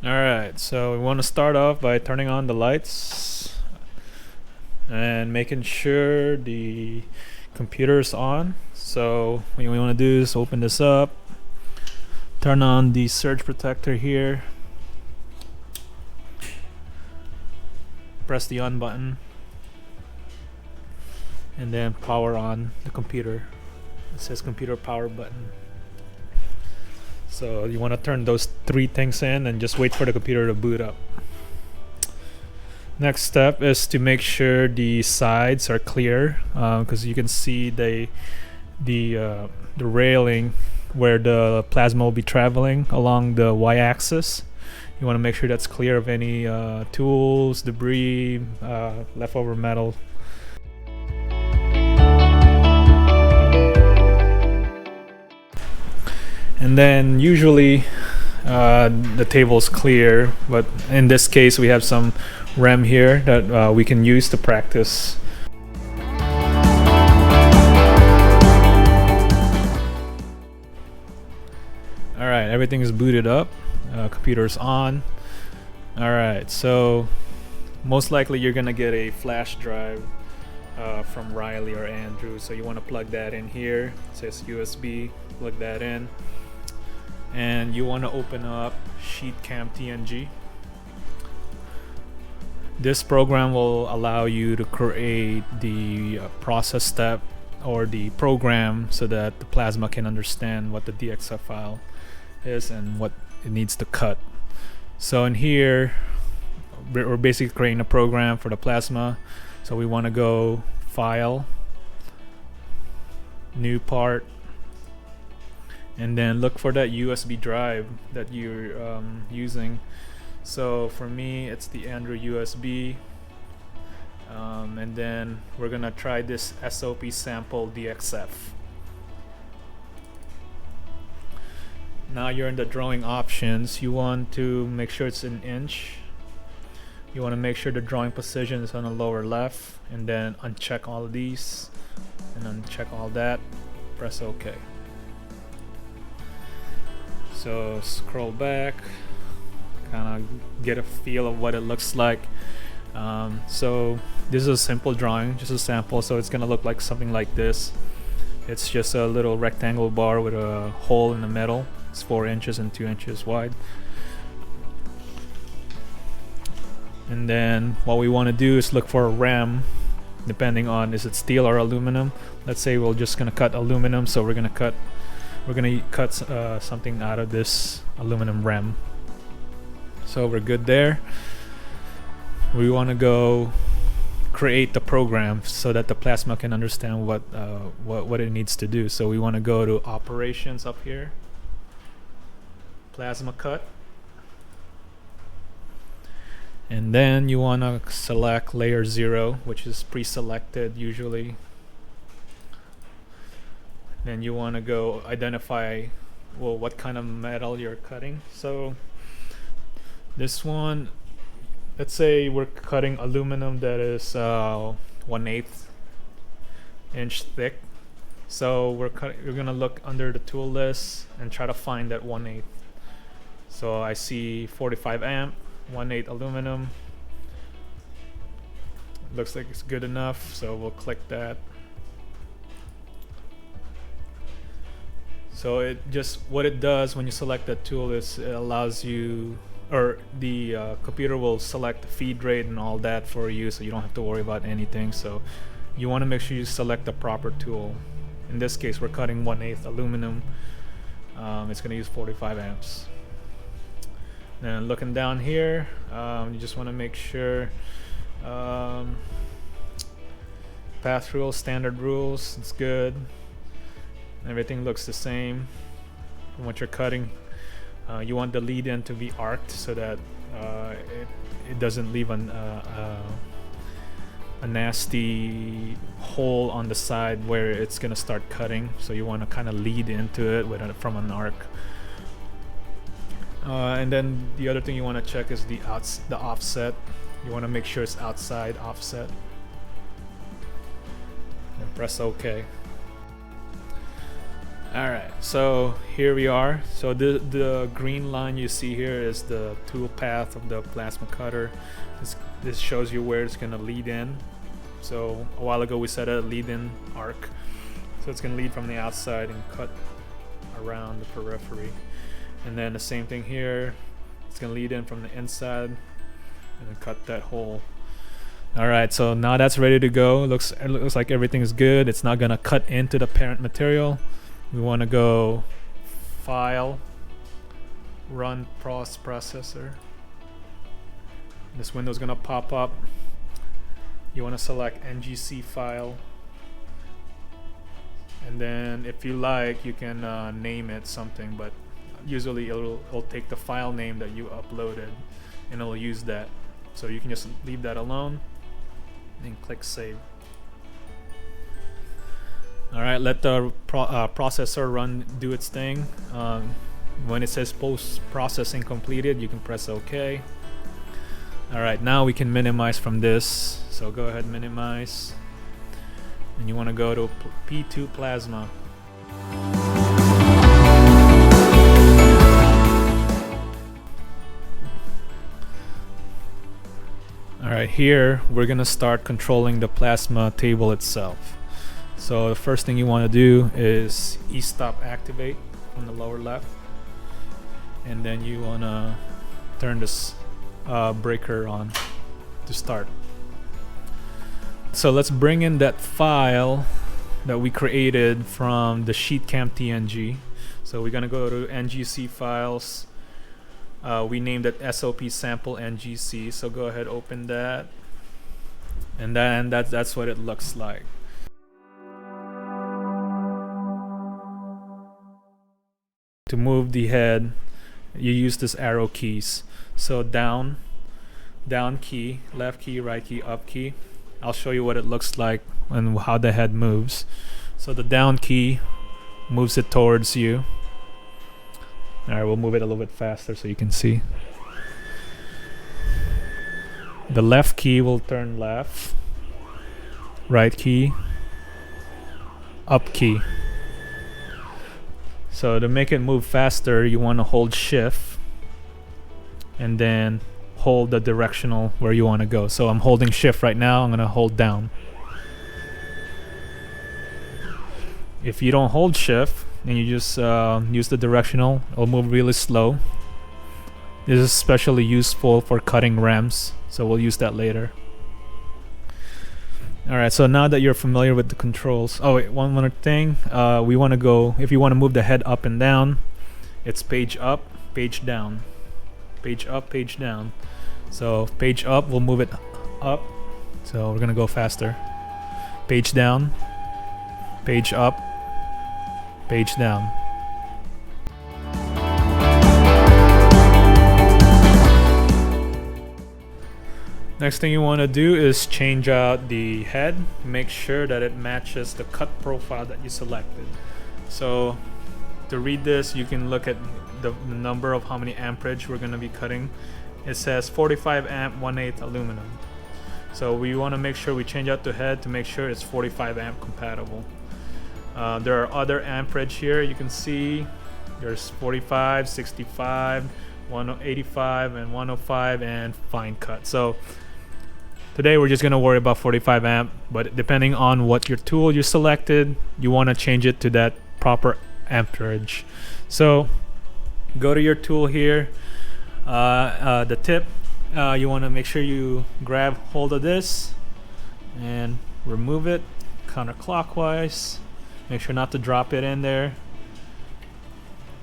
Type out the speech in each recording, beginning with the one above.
Alright, so we want to start off by turning on the lights and making sure the computer is on. So what we want to do is open this up, turn on the surge protector here, press the on button, and then power on the computer. It says computer power button. So you want to turn those three things in and just wait for the computer to boot up. Next step is to make sure the sides are clear, because you can see the railing where the plasma will be traveling along the y-axis. You want to make sure that's clear of any tools, debris, leftover metal. And then usually the table is clear, but in this case we have some RAM here that we can use to practice. Alright, everything is booted up, computer's on. Alright, so most likely you're gonna get a flash drive from Riley or Andrew, so you want to plug that in here. It says USB, plug that in, and you want to open up SheetCam TNG. This program will allow you to create the process step or the program so that the plasma can understand what the DXF file is and what it needs to cut. So in here we're basically creating a program for the plasma. So we want to go File, New Part, and then look for that USB drive that you're using. So for me it's the Android USB, and then we're gonna try this SOP sample DXF. Now you're in the drawing options. You want to make sure it's an inch. You want to make sure the drawing position is on the lower left, and then uncheck all of these and uncheck all that. Press OK. So scroll back, kind of get a feel of what it looks like. So this is a simple drawing, just a sample, so it's gonna look like something like this. It's just a little rectangle bar with a hole in the middle. It's 4 inches and 2 inches wide. And then what we want to do is look for a RAM, depending on is it steel or aluminum. Let's say we're just gonna cut aluminum, so we're gonna cut something out of this aluminum RAM. So we're good there. We want to go create the program so that the plasma can understand what it needs to do. So we want to go to operations up here, plasma cut, and then you want to select layer 0, which is pre-selected usually. Then you want to go identify what kind of metal you're cutting. So this one, let's say we're cutting aluminum that is 1/8 inch thick. So we're gonna look under the tool list and try to find that 1/8. So I see 45 amp, 1/8 aluminum. Looks like it's good enough, so we'll click that. So what it does when you select that tool is it allows you, or the computer will select the feed rate and all that for you, so you don't have to worry about anything. So you want to make sure you select the proper tool. In this case we're cutting 1/8 aluminum. It's going to use 45 amps. Then looking down here, you just want to make sure path rules, standard rules, it's good. Everything looks the same from what you're cutting. You want the lead end to be arced so that it doesn't leave a nasty hole on the side where it's gonna start cutting. So you want to kind of lead into it from an arc. And then the other thing you want to check is the offset. You want to make sure it's outside offset. And press OK. Alright, so here we are. So the green line you see here is the tool path of the plasma cutter. This shows you where it's going to lead in. So a while ago we set a lead in arc. So it's going to lead from the outside and cut around the periphery. And then the same thing here. It's going to lead in from the inside and then cut that hole. Alright, so now that's ready to go. It looks like everything is good. It's not going to cut into the parent material. We want to go File, Run Processor. This window is going to pop up. You want to select NGC file. And then if you like, you can name it something, but usually it'll take the file name that you uploaded and it'll use that. So you can just leave that alone and click Save. Alright, let the processor do its thing. When it says post-processing completed, you can press OK. Alright, now we can minimize from this. So go ahead, minimize. And you want to go to P2 Plasma. Alright, here we're going to start controlling the plasma table itself. So the first thing you want to do is E-stop activate on the lower left, and then you want to turn this breaker on to start. So let's bring in that file that we created from the SheetCam TNG. So we're gonna go to NGC files. We named it SOP sample NGC. So go ahead, open that, and then that's what it looks like. To move the head, you use this arrow keys. So down key, left key, right key, up key. I'll show you what it looks like and how the head moves. So the down key moves it towards you. Alright, we'll move it a little bit faster so you can see. The left key will turn left. Right key, up key. So to make it move faster, you want to hold shift and then hold the directional where you want to go. So I'm holding shift right now. I'm going to hold down. If you don't hold shift and you just use the directional, it'll move really slow. This is especially useful for cutting rams, so we'll use that later. Alright, so now that you're familiar with the controls, oh wait, one more thing. We want to go, if you want to move the head up and down, it's page up, page down. Page up, page down. So page up, we'll move it up. So we're gonna go faster. Page down, page up, page down. Next thing you want to do is change out the head. Make sure that it matches the cut profile that you selected. So to read this, you can look at the number of how many amperage we're going to be cutting. It says 45 amp 1/8 aluminum. So we want to make sure we change out the head to make sure it's 45 amp compatible. There are other amperage here. You can see there's 45, 65, 185, and 105, and fine cut. So today we're just going to worry about 45 amp, but depending on what your tool you selected, you want to change it to that proper amperage. So go to your tool here, the tip, you want to make sure you grab hold of this and remove it counterclockwise. Make sure not to drop it in there.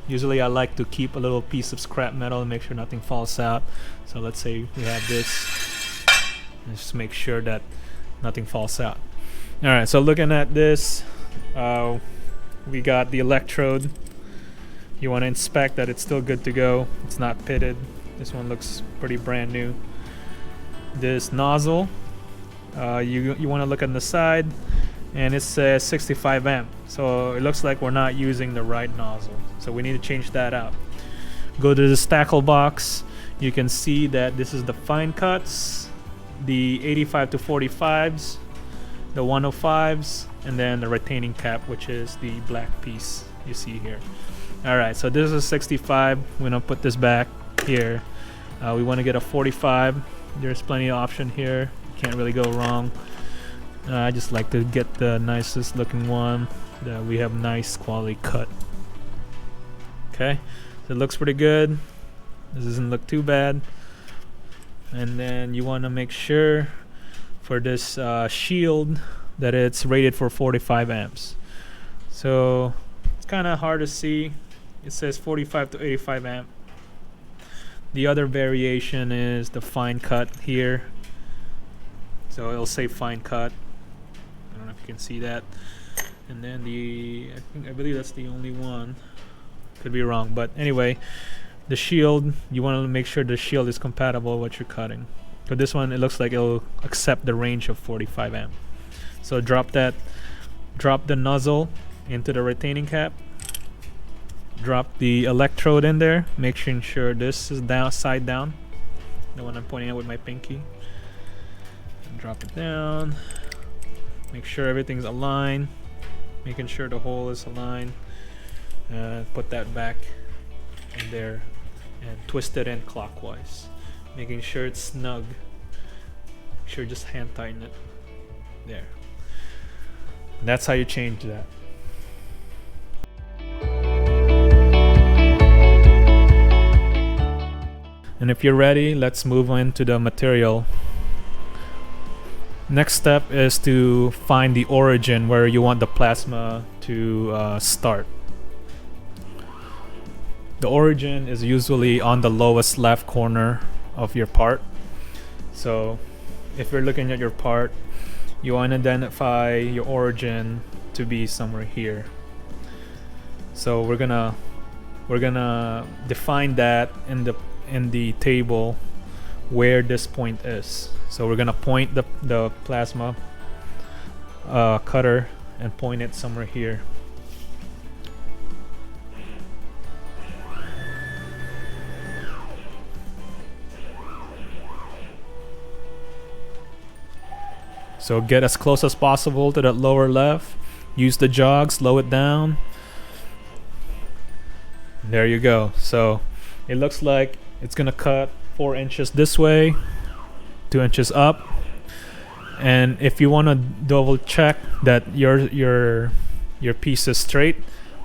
Usually I like to keep a little piece of scrap metal and make sure nothing falls out. So let's say we have this. Just make sure that nothing falls out. Alright, so looking at this, we got the electrode. You want to inspect that it's still good to go. It's not pitted. This one looks pretty brand new. This nozzle, you want to look on the side, and it says 65 amp. So it looks like we're not using the right nozzle. So we need to change that out. Go to the stackle box. You can see that this is the fine cuts, the 85 to 45s, the 105s, and then the retaining cap, which is the black piece. you see here. All right, so this is 65. We're gonna put this back here. We want to get a 45. There's plenty of option here. Can't really go wrong. I just like to get the nicest looking one that we have nice quality cut. Okay, so it looks pretty good. This doesn't look too bad. And then you want to make sure for this shield that it's rated for 45 amps. So it's kind of hard to see. It says 45 to 85 amp. The other variation is the fine cut here. So it'll say fine cut. I don't know if you can see that. And then I believe that's the only one. Could be wrong, but anyway, the shield, you want to make sure the shield is compatible with what you're cutting. So this one, it looks like it'll accept the range of 45 amp. So drop the nozzle into the retaining cap. Drop the electrode in there, making sure this is down, side down, the one I'm pointing out with my pinky. And drop it down, make sure everything's aligned, making sure the hole is aligned. Put that back in there and twist it in clockwise, making sure it's snug. Make sure you just hand tighten it there. And that's how you change that. And if you're ready, let's move on to the material. Next step is to find the origin where you want the plasma to start. The origin is usually on the lowest left corner of your part. So if you're looking at your part, you want to identify your origin to be somewhere here. So we're gonna define that in the table where this point is. So we're gonna point the plasma cutter and point it somewhere here. So get as close as possible to that lower left. Use the jog, slow it down. There you go. So it looks like it's gonna cut 4 inches this way, 2 inches up. And if you want to double check that your piece is straight,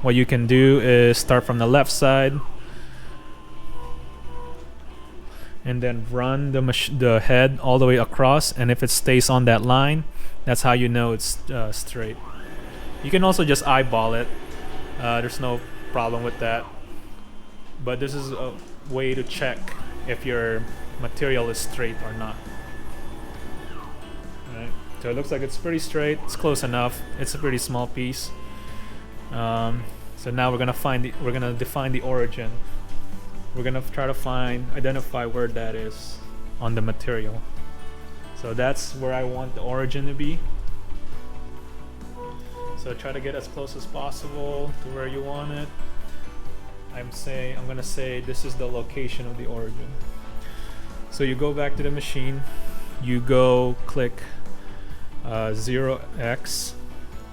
what you can do is start from the left side and then run the head all the way across, and if it stays on that line, that's how you know it's straight. You can also just eyeball it. There's no problem with that, but this is a way to check if your material is straight or not. Alright, so it looks like it's pretty straight. It's close enough. It's a pretty small piece. So now we're gonna define the origin. We're gonna try to identify where that is on the material. So that's where I want the origin to be. So try to get as close as possible to where you want it. I'm gonna say this is the location of the origin. So you go back to the machine, you go click 0x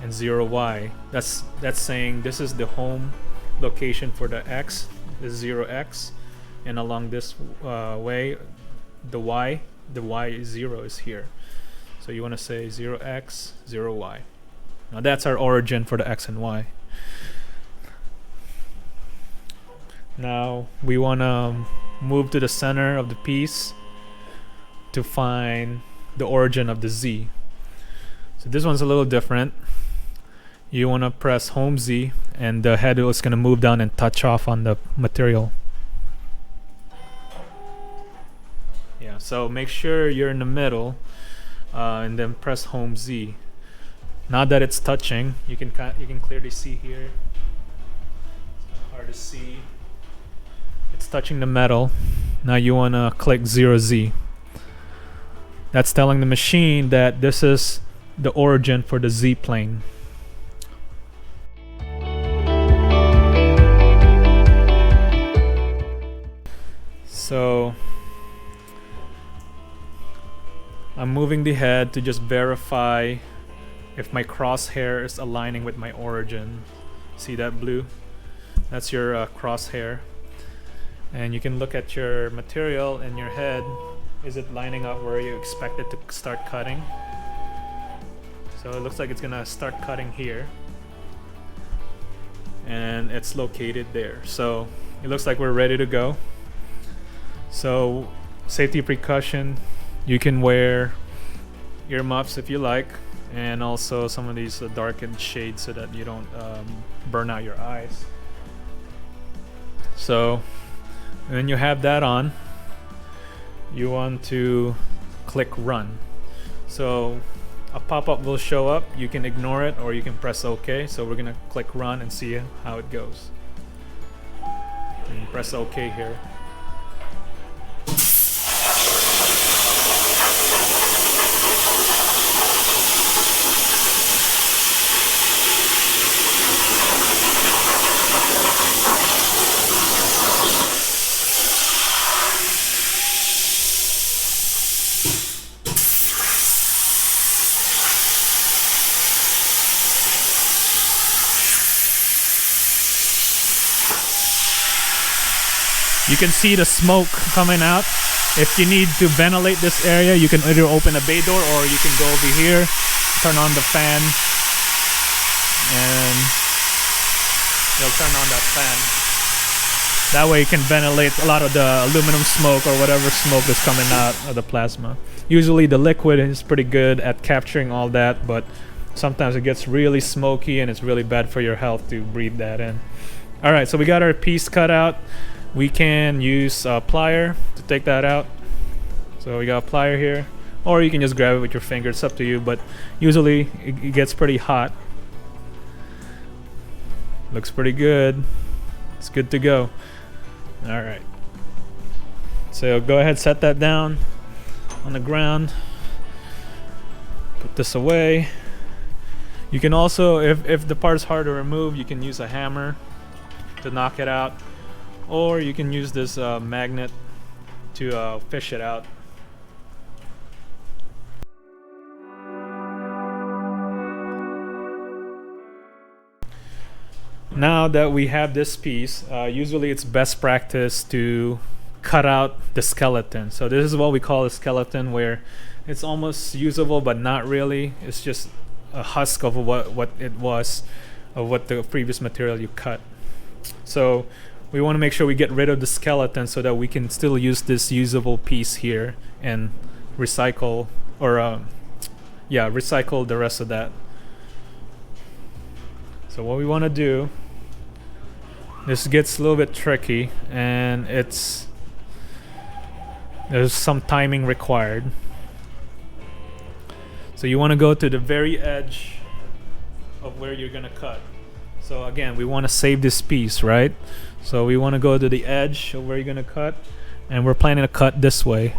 and 0y. That's saying this is the home location for the x. Is 0x, and along this way, the y is 0 is here. So you want to say 0x, 0y. Now that's our origin for the x and y. Now we want to move to the center of the piece to find the origin of the z. So this one's a little different. You want to press home Z, and the head is going to move down and touch off on the material. Yeah, so make sure you're in the middle, and then press home Z. Now that it's touching, you can clearly see here. It's hard to see. It's touching the metal. Now you want to click 0Z. That's telling the machine that this is the origin for the Z plane. So I'm moving the head to just verify if my crosshair is aligning with my origin. See that blue? That's your crosshair. And you can look at your material in your head. Is it lining up where you expect it to start cutting? So it looks like it's gonna start cutting here. And it's located there. So it looks like we're ready to go. So safety precaution, you can wear earmuffs if you like, and also some of these darkened shades so that you don't burn out your eyes. So when you have that on, you want to click run. So a pop-up will show up. You can ignore it or you can press OK. So we're gonna click run and see how it goes. And press OK here. You can see the smoke coming out. If you need to ventilate this area, you can either open a bay door or you can go over here, turn on the fan, and you'll turn on that fan. That way you can ventilate a lot of the aluminum smoke or whatever smoke is coming out of the plasma. Usually the liquid is pretty good at capturing all that, but sometimes it gets really smoky and it's really bad for your health to breathe that in. Alright, so we got our piece cut out. We can use a plier to take that out. So we got a plier here, or you can just grab it with your finger. It's up to you, but usually it gets pretty hot. Looks pretty good. It's good to go. All right. So go ahead, set that down on the ground. Put this away. You can also, if the part's hard to remove, you can use a hammer to knock it out. Or you can use this magnet to fish it out. Now that we have this piece, usually it's best practice to cut out the skeleton. So this is what we call a skeleton, where it's almost usable but not really. It's just a husk of what it was, of what the previous material you cut. So we want to make sure we get rid of the skeleton so that we can still use this usable piece here and recycle, or recycle the rest of that. So what we want to do, this gets a little bit tricky and there's some timing required. So you want to go to the very edge of where you're gonna cut. So again, we want to save this piece, right? So we want to go to the edge of where you're gonna cut, and we're planning to cut this way.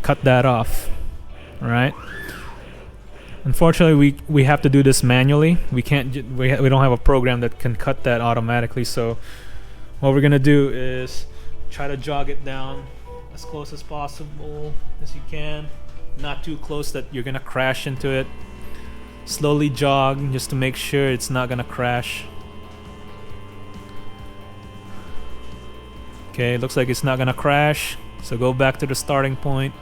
Cut that off, all right? Unfortunately, we have to do this manually. We can't. We don't have a program that can cut that automatically. So what we're gonna do is try to jog it down as close as possible as you can. Not too close that you're gonna crash into it. Slowly jog just to make sure it's not gonna crash. Okay, looks like it's not gonna crash. So go back to the starting point.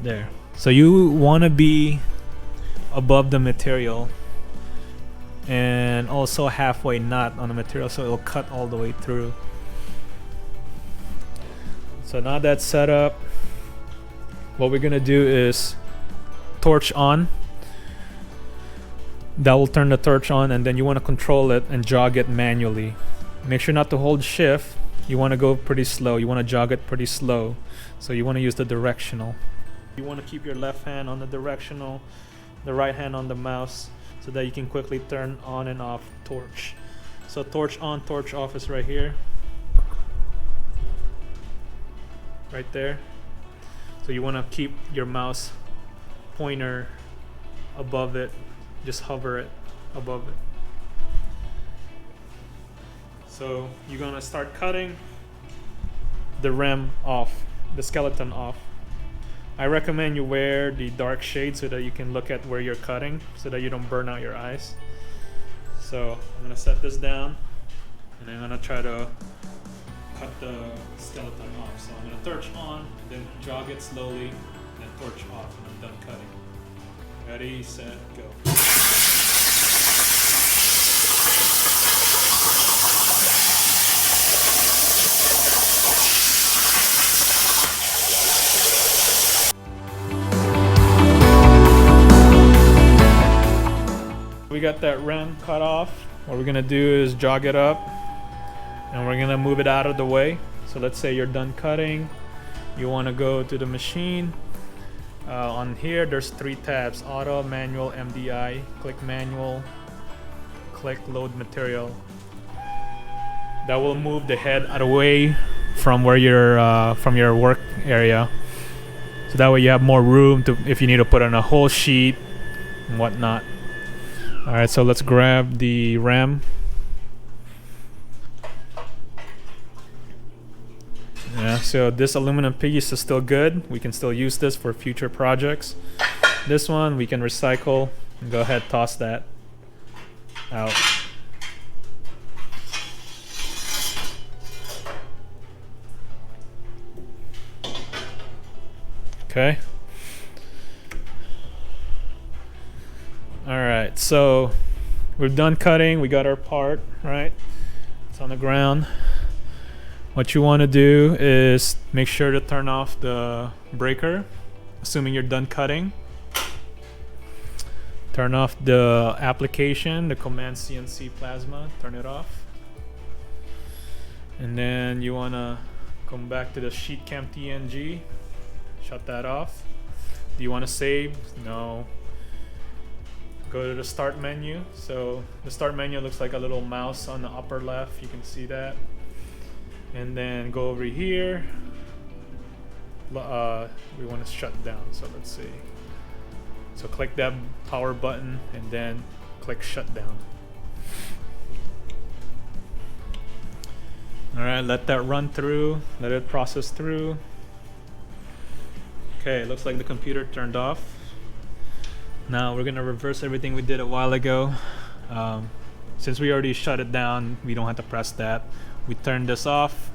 There. So you want to be above the material and also halfway not on the material, so it'll cut all the way through. So now that's set up, what we're gonna do is torch on. That will turn the torch on, and then you want to control it and jog it manually. Make sure not to hold shift. You want to go pretty slow. You want to jog it pretty slow. So you want to use the directional. You want to keep your left hand on the directional, the right hand on the mouse, so that you can quickly turn on and off torch. So torch on, torch off is right here. Right there. So you want to keep your mouse pointer above it. Just hover it above it. So you're gonna start cutting the rim off, the skeleton off. I recommend you wear the dark shade so that you can look at where you're cutting, so that you don't burn out your eyes. So I'm gonna set this down, and I'm gonna try to cut the skeleton off. So I'm gonna torch on, and then jog it slowly, and then torch off, and I'm done cutting. Ready, set, go. We got that rim cut off. What we're gonna do is jog it up, and we're gonna move it out of the way. So let's say you're done cutting, you wanna go to the machine. On here there's 3 tabs: auto, manual, MDI. Click manual, click load material. That will move the head out of the way from where you're from your work area, so that way you have more room to, if you need to put on a whole sheet and whatnot. All right, so let's grab the ram. Yeah, so this aluminum piece is still good. We can still use this for future projects. This one we can recycle. Go ahead, toss that out. Okay. All right, so we're done cutting. We got our part, right? It's on the ground. What you want to do is make sure to turn off the breaker, assuming you're done cutting. Turn off the application, the Command CNC Plasma, turn it off. And then you want to come back to the Sheet Cam TNG, shut that off. Do you want to save? No. Go to the start menu. So the start menu looks like a little mouse on the upper left, you can see that. And then go over here. We want to shut down, so let's see. So click that power button and then click shut down. All right, let that run through, let it process through. Okay, it looks like the computer turned off. Now we're gonna reverse everything we did a while ago. Since we already shut it down, we don't have to press that. We turn this off.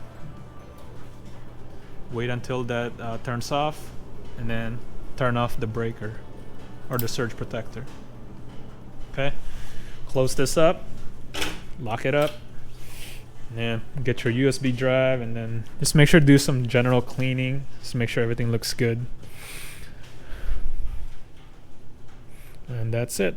Wait until that turns off, and then turn off the breaker or the surge protector. Okay, close this up, lock it up, and then get your USB drive, and then just make sure to do some general cleaning, just make sure everything looks good. And that's it.